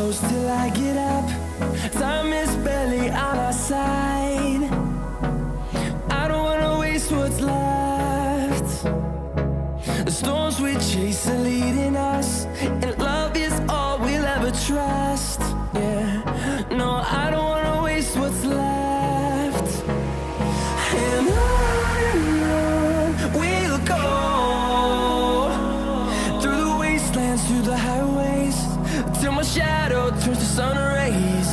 close till I get up. Time is barely on our side. I don't wanna waste what's left. The storms we chase are leading us, and love is all we'll ever trust. Yeah, no, I don't wanna waste what's left. And on we'll go, through the wastelands, through the highways, till my shadow turns to sun rays.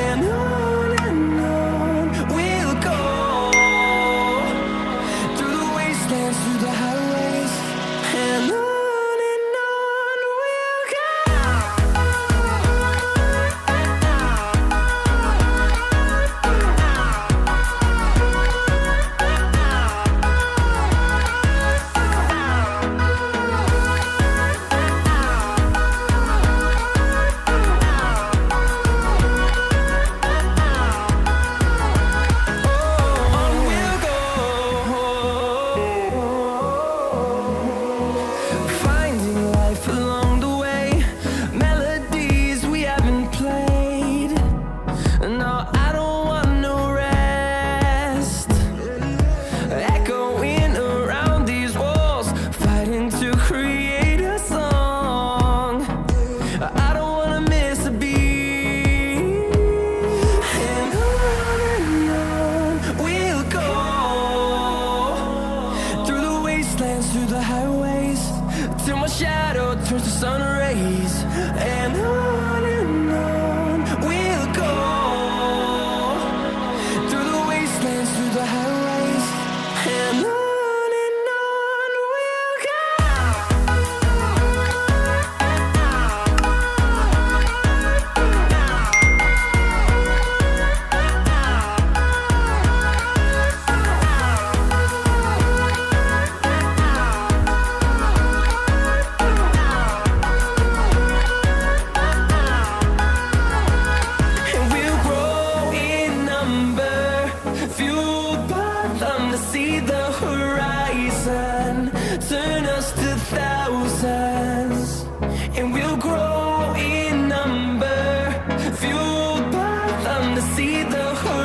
And on we'll go, through the wastelands, through the highways, and on we'll go. Through the highways, till my shadow turns to sun rays. And on we'll go, through the wastelands, through the highways, and on we'll go. See the horizon, turn us to thousands, and we'll grow in number, fueled by them to see the horizon.